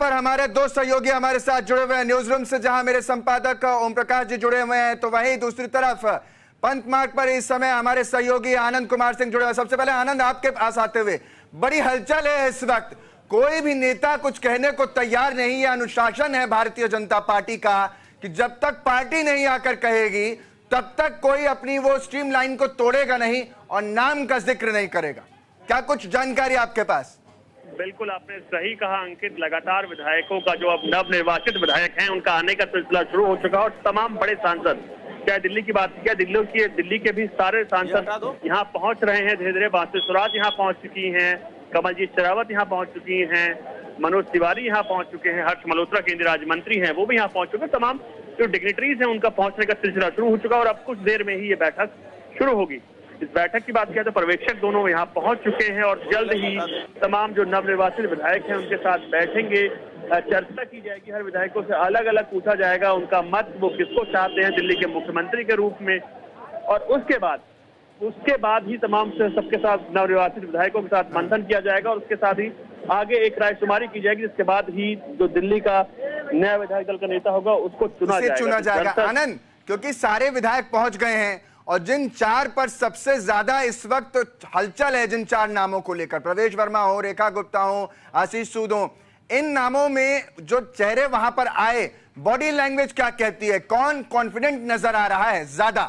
पर हमारे दो सहयोगी हमारे साथ जुड़े हुए हैं न्यूज रूम से, जहां मेरे संपादक ओम प्रकाश जी जुड़े हुए हैं, तो वहीं दूसरी तरफ पंत मार्ग पर इस समय हमारे सहयोगी आनंद कुमार सिंह जुड़े हुए हैं। सबसे पहले आनंद, आपके पास आते हुए, बड़ी हलचल है इस वक्त, कोई भी नेता कुछ कहने को तैयार नहीं है। अनुशासन है भारतीय जनता पार्टी का कि जब तक पार्टी नहीं आकर कहेगी तब तक कोई अपनी वो स्ट्रीमलाइन को तोड़ेगा नहीं और नाम का जिक्र नहीं करेगा। क्या कुछ जानकारी आपके पास? बिल्कुल, आपने सही कहा अंकित। लगातार विधायकों का जो अब नवनिर्वाचित विधायक हैं उनका आने का सिलसिला शुरू हो चुका है और तमाम बड़े सांसद, क्या दिल्ली की बात, क्या दिल्ली के भी सारे सांसद यहाँ पहुंच रहे हैं धीरे धीरे। बांसुरी स्वराज यहाँ पहुंच चुकी हैं, कमलजीत शेरावत यहाँ पहुंच चुकी हैं, मनोज तिवारी यहाँ पहुंच चुके हैं, हर्ष मल्होत्रा केंद्रीय राज्य मंत्री हैं वो भी यहाँ पहुंच चुके हैं। तमाम जो डिग्निटरीज हैं उनका पहुंचने का सिलसिला शुरू हो चुका है और अब कुछ देर में ही ये बैठक शुरू होगी। इस बैठक की बात किया तो पर्यवेक्षक दोनों यहाँ पहुंच चुके हैं और जल्द ही तमाम जो नवनिर्वाचित विधायक हैं उनके साथ बैठेंगे, चर्चा की जाएगी। हर विधायकों से अलग अलग पूछा जाएगा उनका मत, वो किसको चाहते हैं दिल्ली के मुख्यमंत्री के रूप में, और उसके बाद ही तमाम सबके साथ नवनिर्वाचित विधायकों के साथ मंथन किया जाएगा और उसके साथ ही आगे एक रायशुमारी की जाएगी, जिसके बाद ही जो दिल्ली का नया विधायक दल का नेता होगा उसको चुना जाएगा। आनंद, क्योंकि सारे विधायक पहुंच गए हैं और जिन चार पर सबसे ज्यादा इस वक्त हलचल है, जिन चार नामों को लेकर, प्रवेश वर्मा हो, रेखा गुप्ता हो, आशीष सूद हो, इन नामों में जो चेहरे वहां पर आए, बॉडी लैंग्वेज क्या कहती है? कौन कॉन्फिडेंट नजर आ रहा है ज्यादा?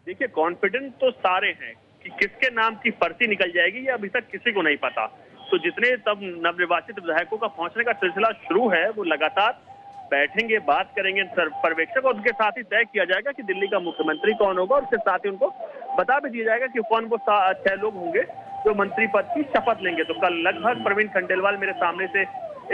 देखिए, कॉन्फिडेंट तो सारे हैं कि किसके नाम की पर्ची निकल जाएगी ये अभी तक किसी को नहीं पता। तो जितने तब नवनिर्वाचित विधायकों का पहुंचने का सिलसिला शुरू है वो लगातार बैठेंगे, बात करेंगे पर्यवेक्षक और उनके साथ ही तय किया जाएगा कि दिल्ली का मुख्यमंत्री कौन होगा और उसके साथ ही उनको बता भी दिया जाएगा कि कौन वो 6 लोग होंगे जो मंत्री पद की शपथ लेंगे। तो कल लगभग प्रवीण खंडेलवाल मेरे सामने से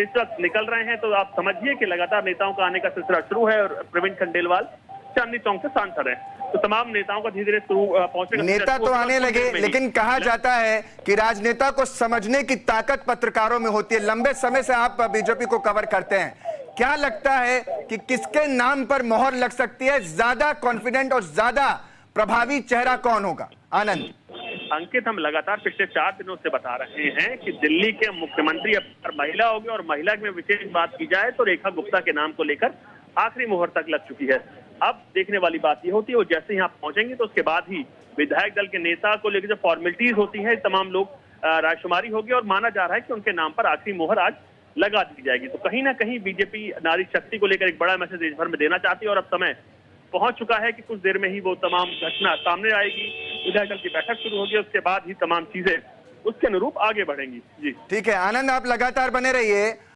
इस वक्त निकल रहे हैं, तो आप समझिए कि लगातार नेताओं का आने का सिलसिला शुरू है और प्रवीण खंडेलवाल चांदनी चौक से सांसद है। तो तमाम नेताओं का धीरे धीरे पहुंचने, नेता तो आने लगे, लेकिन कहा जाता है कि राजनेता को समझने की ताकत पत्रकारों में होती है। लंबे समय से आप बीजेपी को कवर करते हैं, क्या लगता है कि किसके नाम पर मोहर लग सकती है? ज्यादा कॉन्फिडेंट और ज्यादा प्रभावी चेहरा कौन होगा? आनंद। अंकित, हम लगातार पिछले 4 दिनों से बता रहे हैं कि दिल्ली के मुख्यमंत्री अब महिला होगी और महिला में विशेष बात की जाए तो रेखा गुप्ता के नाम को लेकर आखिरी मोहर तक लग चुकी है। अब देखने वाली बात ये होती है वो जैसे यहाँ पहुंचेंगे तो उसके बाद ही विधायक दल के नेता को लेकर जो फॉर्मेलिटीज होती है तमाम लोग रायशुमारी होगी और माना जा रहा है कि उनके नाम पर आखिरी मोहर आज लगा दी जाएगी। तो कहीं ना कहीं बीजेपी नारी शक्ति को लेकर एक बड़ा मैसेज देश भर में देना चाहती है और अब समय पहुंच चुका है कि कुछ देर में ही वो तमाम घटना सामने आएगी, विधायक दल की बैठक शुरू होगी, उसके बाद ही तमाम चीजें उसके अनुरूप आगे बढ़ेंगी। जी ठीक है आनंद, आप लगातार बने रहिए।